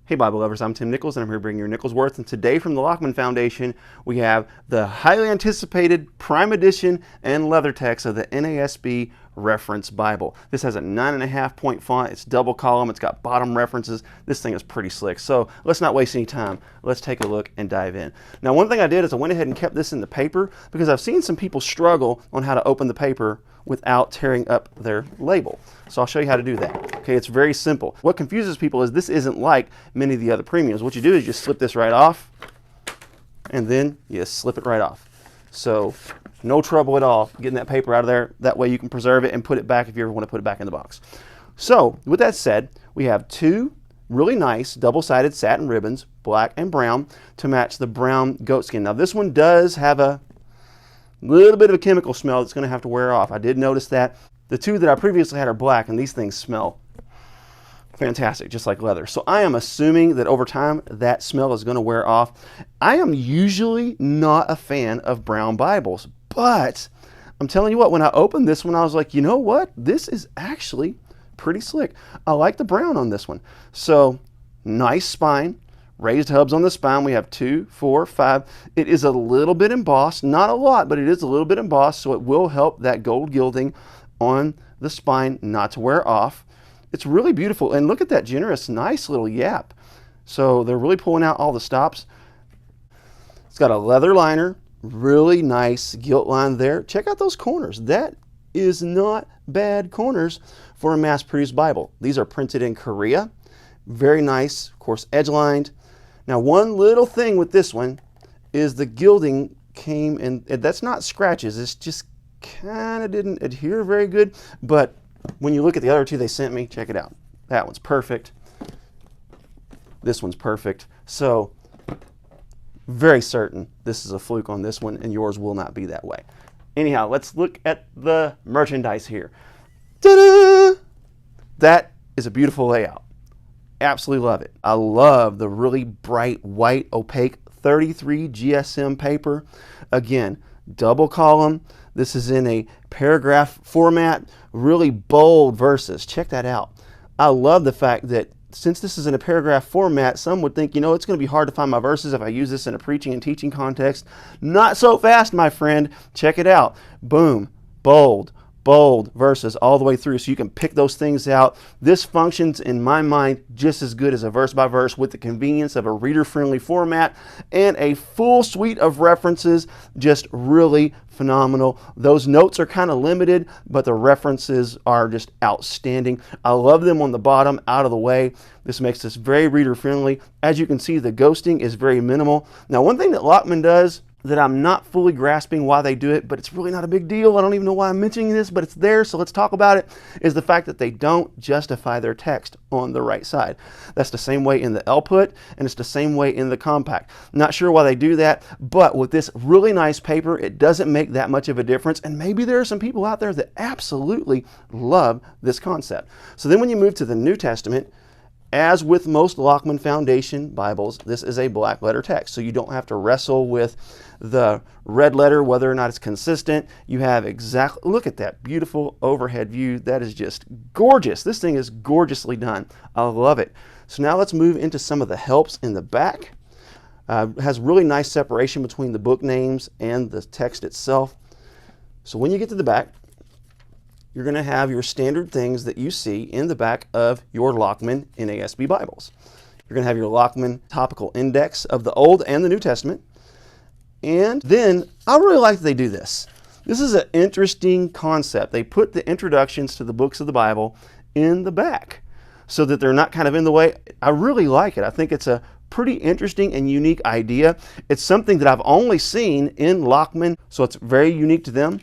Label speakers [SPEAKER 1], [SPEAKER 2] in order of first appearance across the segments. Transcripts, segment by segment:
[SPEAKER 1] Hey Bible lovers, I'm Tim Nichols and I'm here to bring your Nichols Worth. And today from the Lockman Foundation, we have the highly anticipated Prime Edition and Leathertex of the NASB Reference Bible. This has a 9.5 point font, it's double column, it's got bottom references. This thing is pretty slick. So let's not waste any time. Let's take a look and dive in. Now one thing I did is I went ahead and kept this in the paper because I've seen some people struggle on how to open the paper without tearing up their label. So I'll show you how to do that. Okay, it's very simple. What confuses people is this isn't like many of the other premiums. What you do is you just slip this right off and then you slip it right off. So no trouble at all getting that paper out of there. That way you can preserve it and put it back if you ever want to put it back in the box. So with that said, we have two really nice double-sided satin ribbons, black and brown, to match the brown goatskin. Now this one does have a little bit of a chemical smell that's going to have to wear off. I did notice that. The two that I previously had are black, and these things smell fantastic, just like leather. So I am assuming that over time that smell is going to wear off. I am usually not a fan of brown Bibles, but I'm telling you what, when I opened this one, I was like, you know what? This is actually pretty slick. I like the brown on this one. So nice spine. Raised hubs on the spine. We have 2, 4, 5. It is a little bit embossed, not a lot, but it is a little bit embossed, so it will help that gold gilding on the spine not to wear off. It's really beautiful, and look at that generous, nice little yap. So they're really pulling out all the stops. It's got a leather liner, really nice gilt line there. Check out those corners. That is not bad corners for a mass-produced Bible. These are printed in Korea. Very nice, of course, edge-lined. Now, one little thing with this one is the gilding came in, that's not scratches, it's just kind of didn't adhere very good, but when you look at the other two they sent me, check it out. That one's perfect. This one's perfect. So, very certain this is a fluke on this one, and yours will not be that way. Anyhow, let's look at the merchandise here. Ta-da! That is a beautiful layout. Absolutely love it. I love the really bright white opaque 33 GSM paper. Again, double column. This is in a paragraph format, really bold verses. Check that out. I love the fact that since this is in a paragraph format, some would think, you know, it's going to be hard to find my verses if I use this in a preaching and teaching context. Not so fast, my friend. Check it out. Boom, bold, bold verses all the way through, so you can pick those things out. This functions in my mind just as good as a verse by verse with the convenience of a reader-friendly format and a full suite of references. Just really phenomenal. Those notes are kind of limited, but the references are just outstanding. I love them on the bottom, out of the way. This makes this very reader-friendly. As you can see, the ghosting is very minimal. Now, one thing that Lockman does that I'm not fully grasping why they do it, but it's really not a big deal. I don't even know why I'm mentioning this, but it's there, so let's talk about it, is the fact that they don't justify their text on the right side. That's the same way in the L-put, and it's the same way in the compact. Not sure why they do that, but with this really nice paper, it doesn't make that much of a difference, and maybe there are some people out there that absolutely love this concept. So then when you move to the New Testament, as with most Lockman Foundation Bibles, this is a black letter text, so you don't have to wrestle with the red letter, whether or not it's consistent. You have exactly, look at that beautiful overhead view. That is just gorgeous. This thing is gorgeously done. I love it. So now let's move into some of the helps in the back. It has really nice separation between the book names and the text itself. So when you get to the back, you're going to have your standard things that you see in the back of your Lockman NASB Bibles. You're going to have your Lockman topical index of the Old and the New Testament. And then, I really like that they do this. This is an interesting concept. They put the introductions to the books of the Bible in the back so that they're not kind of in the way. I really like it. I think it's a pretty interesting and unique idea. It's something that I've only seen in Lockman, so it's very unique to them.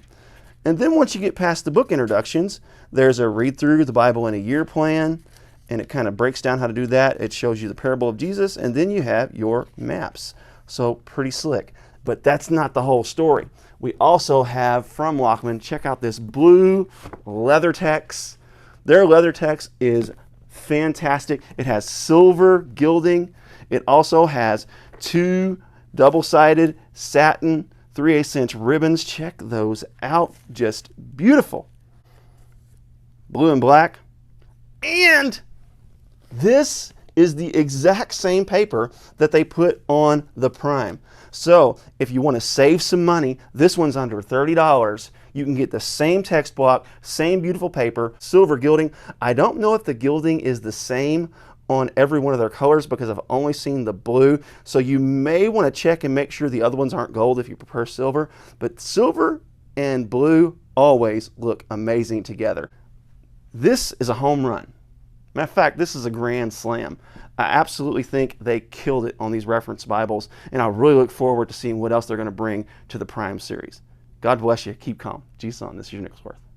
[SPEAKER 1] And then once you get past the book introductions, there's a read through the Bible in a year plan, and it kind of breaks down how to do that. It shows you the parable of Jesus, and then you have your maps. So pretty slick. But that's not the whole story. We also have from Lockman, check out this blue Leathertex. Their Leathertex is fantastic. It has silver gilding. It also has 2 double-sided satin 3/8" ribbons. Check those out. Just beautiful. Blue and black. And this is the exact same paper that they put on the Prime. So if you want to save some money, this one's under $30. You can get the same text block, same beautiful paper, silver gilding. I don't know if the gilding is the same on every one of their colors because I've only seen the blue. So you may want to check and make sure the other ones aren't gold if you prefer silver. But silver and blue always look amazing together. This is a home run. Matter of fact, this is a grand slam. I absolutely think they killed it on these reference Bibles, and I really look forward to seeing what else they're going to bring to the Prime series. God bless you. Keep calm. Jesus on. This is your Nicholsworth.